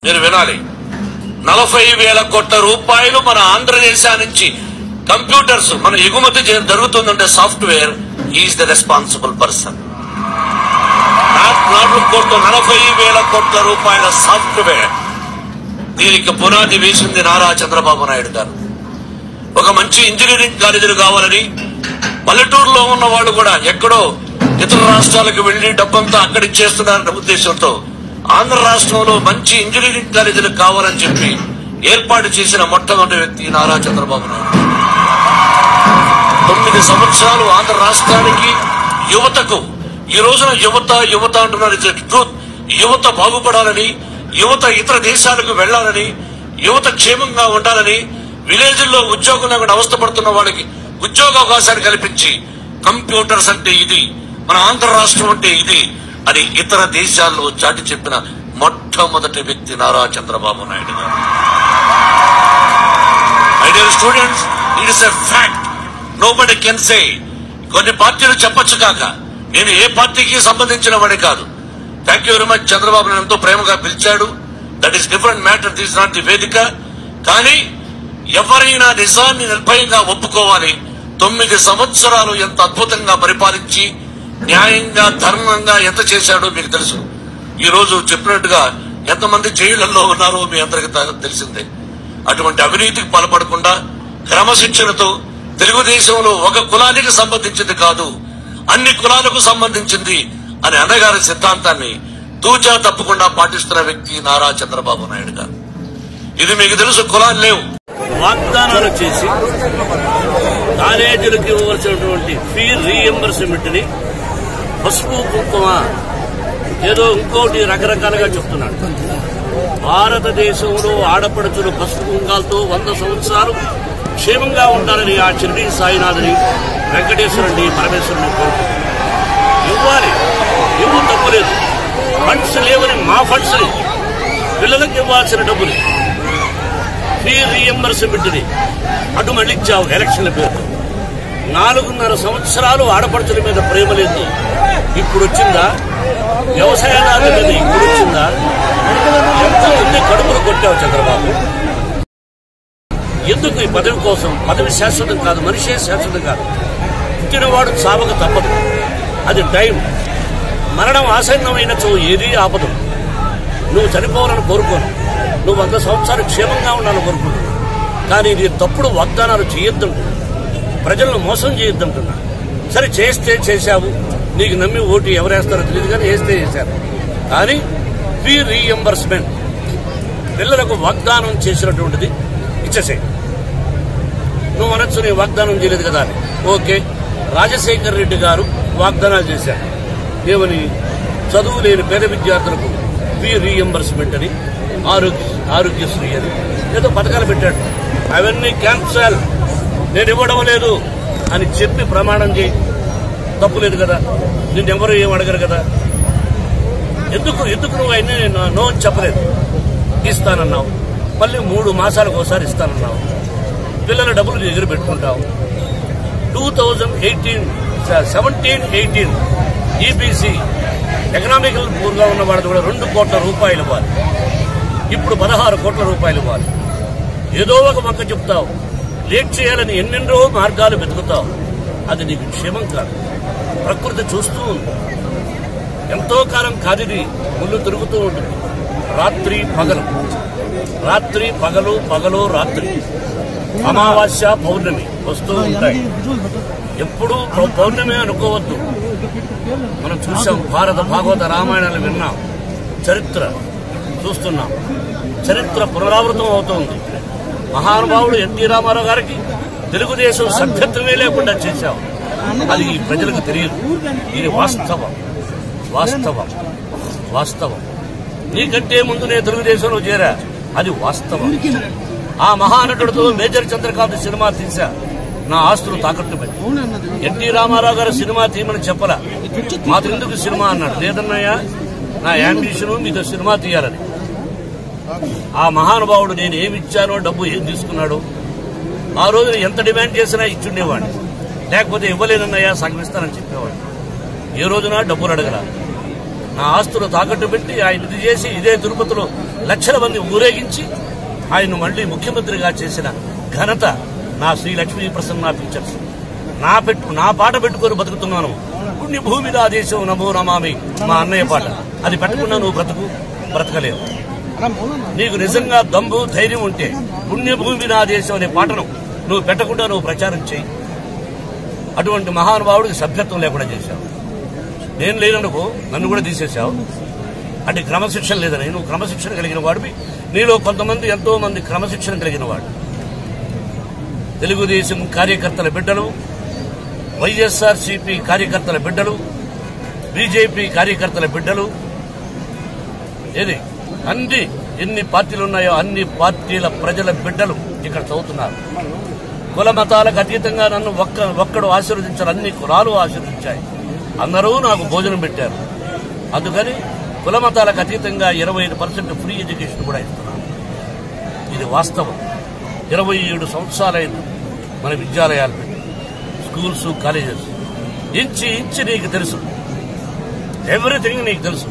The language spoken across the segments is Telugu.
మీరు వినాలి, 40,000 కోట్ల రూపాయలు మన ఆంధ్రదేశం నుంచి కంప్యూటర్స్ మన ఎగుమతి జరుగుతుందంటే software is the responsible person. 40,000 కోట్ల రూపాయల సాఫ్ట్వేర్, దీనికి పునాది వేసింది నారా చంద్రబాబు నాయుడు గారు. ఒక మంచి ఇంజనీరింగ్ కాలేజీలు కావాలని పల్లెటూరులో ఉన్న వాళ్ళు కూడా ఎక్కడో ఇతర రాష్ట్రాలకు వెళ్లి డబ్బంతా అక్కడిచ్చేస్తున్నారన్న ఉద్దేశంతో ఆంధ్ర రాష్ట్రంలో మంచి ఇంజనీరింగ్ కాలేజీలు కావాలని చెప్పి ఏర్పాటు చేసిన మొట్టమొదటి వ్యక్తి నారా చంద్రబాబు నాయుడు. 9 సంవత్సరాలు ఆంధ్ర రాష్ట్రానికి యువతకు, ఈ రోజున యువత అంటున్నారు, ట్రూత్, యువత బాగుపడాలని, యువత ఇతర దేశాలకు వెళ్లాలని, యువత క్షేమంగా ఉండాలని, విలేజ్ల్లో ఉద్యోగం లేకుండా అవస్థపడుతున్న వాళ్ళకి ఉద్యోగ అవకాశాలు కల్పించి కంప్యూటర్స్ అంటే ఇది, మన ఆంధ్ర రాష్ట్రం అంటే ఇది అని ఇతర దేశాల్లో చాటి చెప్పిన మొట్టమొదటి వ్యక్తి నారా చంద్రబాబు నాయుడు గారు. My dear students, it is a fact, nobody can say. కొన్ని పార్టీలు చెప్పొచ్చు కాక, నేను ఏ పార్టీకి సంబంధించిన వాడే కాదు. Thank you very much. Chandrababu Naidu ఎంతో ప్రేమగా పిలిచాడు, that is different matter, this not the వేదిక. కానీ ఎవరైనా నిజాన్ని నిర్భయంగా ఒప్పుకోవాలి. 9 సంవత్సరాలు ఎంత అద్భుతంగా పరిపాలించి న్యాయంగా ధర్మంగా ఎంత చేశాడో మీకు తెలుసు. ఈ రోజు చెప్పినట్టుగా ఎంతమంది జైళ్లలో ఉన్నారో మీ అందరికీ తెలిసిందే. అటువంటి అవినీతికి పాల్పడకుండా క్రమశిక్షణతో తెలుగుదేశంలో ఒక కులానికి సంబంధించింది కాదు, అన్ని కులాలకు సంబంధించింది అని అన్నగారి సిద్ధాంతాన్ని తూచా తప్పకుండా పాటిస్తున్న వ్యక్తి నారా చంద్రబాబు నాయుడు గారు. ఇది మీకు తెలుసు, కులాలు లేవు. వాగ్దానాలు చేసి కాలేజీలకు ఇవ్వవలసినటువంటి ఫీ రీఎంబర్స్మెంట్ ని పసుపు కుంకుమ ఏదో ఇంకోటి రకరకాలుగా చెప్తున్నాడు. భారతదేశంలో ఆడపడుచులు పసుపు కుంకాలతో 100 సంవత్సరాలు క్షేమంగా ఉండాలని ఆ షిరిడి సాయినాథుని, వెంకటేశ్వరుని, పరమేశ్వరుని కోరుకుంటున్నారు. ఇవ్వాలి, ఇవ్వు తప్పులేదు. ఫండ్స్ లేవని మా ఫండ్స్ ని, పిల్లలకు ఇవ్వాల్సిన డబ్బుని, ఫీ రీఎంబర్స్మెంట్ ని అటు మళ్ళించావు ఎలక్షన్ల పేరు. 4.5 సంవత్సరాలు ఆడపడుచుల మీద ప్రేమ లేదు, ఇప్పుడు వచ్చిందా? వ్యవసాయాల మీద ఇప్పుడు వచ్చిందా? ఎంతమంది కడుపులు కొట్టావు చంద్రబాబు? ఎందుకు ఈ పదవి కోసం? పదవి శాశ్వతం కాదు, మనిషే శాశ్వతం కాదు. పుట్టినవాడు చావక తప్పదు, అది టైం. మరణం ఆసన్నమైన ఏది ఆపదు. నువ్వు చనిపోవాలని కోరుకోను, నువ్వు 100 సంవత్సరాలు క్షేమంగా ఉండాలని కోరుకుంటున్నావు. కానీ నీ తప్పుడు వాగ్దానాలు చేయొద్దంటున్నా, ప్రజలను మోసం చేయొద్దంటున్నా. సరే చేస్తే చేశావు, నీకు నమ్మి ఓటు ఎవరేస్తారో తెలియదు కానీ వేస్తే చేశారు. కానీ ఫీ రీఎంబర్స్మెంట్ పిల్లలకు వాగ్దానం చేసినటువంటిది ఇచ్చేసే. నువ్వు అనొచ్చు నీ వాగ్దానం చేయలేదు కదా అని. ఓకే, రాజశేఖర్ రెడ్డి గారు వాగ్దానాలు చేశారు. ఏమని? చదువు లేని పేద విద్యార్థులకు ఫీ రీఎంబర్స్మెంట్ అని, ఆరోగ్యశ్రీ అని ఏదో పథకాలు పెట్టాడు. అవన్నీ క్యాన్సల్, నేను ఇవ్వడం లేదు అని చెప్పి ప్రమాణం చేయి. తప్పులేదు కదా, నిన్నెవరు ఏం అడగరు కదా. ఎందుకు నువ్వు అయినా నో అని చెప్పలేదు. ఇస్తానన్నావు, మళ్ళీ 3 మాసాలకు ఒకసారి ఇస్తానన్నావు. పిల్లల డబ్బులు ఎదురు పెట్టుకుంటావు. 2017-18 ఈబీసీ ఎకనామికల్ పూర్గా ఉన్న వాళ్ళకి కూడా 2 కోట్ల రూపాయలు ఇవ్వాలి. ఇప్పుడు 16 కోట్ల రూపాయలు ఇవ్వాలి. ఏదో ఒక పక్క చెప్తావు, లేట్ చేయాలని ఎన్నెన్నో మార్గాలు వెతుకుతావు. అది నీకు క్షేమం కాదు. ప్రకృతి చూస్తూ ఉంది. ఎంతో కాలం కాదిది ముళ్ళు తిరుగుతూ ఉంటుంది. రాత్రి పగలు, రాత్రి పగలు, పగలు రాత్రి, అమావాస్య పౌర్ణమి వస్తూ ఉంటాయి. ఎప్పుడూ పౌర్ణమి అనుకోవద్దు. మనం చూసాం, భారత భాగవత రామాయణాలు విన్నాం, చరిత్ర చూస్తున్నాం. చరిత్ర పునరావృతం అవుతోంది. మహానుభావుడు ఎన్టీ రామారావు గారికి తెలుగుదేశం సభ్యత్వమే లేకుండా చేశావు. అది ఈ ప్రజలకు తెలియదు. ఇది వాస్తవం, వాస్తవం, వాస్తవం. నీకంటే ముందు నేను తెలుగుదేశంలో చేరా, అది వాస్తవం. ఆ మహానటుడితో మేజర్ చంద్రకాంత్ సినిమా తీశా, నా ఆస్తులు తాకట్టు పెట్టి. ఎన్టీ రామారావు గారు సినిమా తీయమని చెప్పలా, మాకు ఎందుకు సినిమా అన్నాడు. లేదన్నయ్యా, నా యాంబిషన్ మీతో సినిమా తీయాలని. ఆ మహానుభావుడు నేను ఏమిచ్చానో, డబ్బు ఏం తీసుకున్నాడు, ఆ రోజు ఎంత డిమాండ్ చేసినా ఇచ్చుండేవాడిని. లేకపోతే ఇవ్వలేనన్నయ్యా, సగమిస్తానని చెప్పేవాడు. ఏ రోజున డబ్బులు అడగల. నా ఆస్తులు తాకట్టు పెట్టి ఆయన ఇది చేసి ఇదే తిరుపతిలో లక్షల మంది ఊరేగించి ఆయన మళ్లీ ముఖ్యమంత్రిగా చేసిన ఘనత నా శ్రీ లక్ష్మీ ప్రసన్న పిక్చర్స్. నా పాట పెట్టుకొని బతుకుతున్నాను. పుణ్యభూమి నా దేశం నమో నమామి మా అన్నయ్య పాట. అది పెట్టకుండా నువ్వు బ్రతకలేవు. నీకు నిజంగా దమ్ము ధైర్యం ఉంటే పుణ్యభూమి నా దేశం అనే పాటను నువ్వు పెట్టకుండా నువ్వు ప్రచారం చేయి. అటువంటి మహానుభావుడికి సభ్యత్వం లేకుండా చేశావు. నేను లేననుకో నన్ను కూడా తీసేశావు. అంటే క్రమశిక్షణ లేదని. నువ్వు క్రమశిక్షణ కలిగిన వాడివి. నీలో కొంతమంది ఎంతో మంది క్రమశిక్షణ కలిగిన వాడు. తెలుగుదేశం కార్యకర్తల బిడ్డలు, వైఎస్ఆర్సీపీ కార్యకర్తల బిడ్డలు, బీజేపీ కార్యకర్తల బిడ్డలు, ఏది ఎన్ని పార్టీలు ఉన్నాయో అన్ని పార్టీల ప్రజల బిడ్డలు ఇక్కడ చదువుతున్నారు. కుల మతాలకు అతీతంగా నన్ను ఒక్కడు ఆశీర్వదించారు. అన్ని కులాలు ఆశీర్వదించాయి. అందరూ నాకు భోజనం పెట్టారు. అందుకని కుల మతాలకు అతీతంగా 25% ఫ్రీ ఎడ్యుకేషన్ కూడా ఇస్తున్నాను. ఇది వాస్తవం. 27 సంవత్సరాలైంది మన విద్యాలయాలు పెట్టి, స్కూల్స్, కాలేజెస్. ఇంచి నీకు తెలుసు, ఎవ్రీథింగ్ నీకు తెలుసు.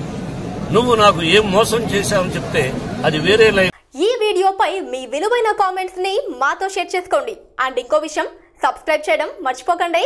నువ్వు నాకు ఏం మోసం చేశావని చెప్తే అది వేరే లైఫ్. ఈ వీడియోపై మీ విలువైన కామెంట్స్ ని మాతో షేర్ చేసుకోండి. అండ్ ఇంకో విషయం, సబ్స్క్రైబ్ చేయడం మర్చిపోకండి.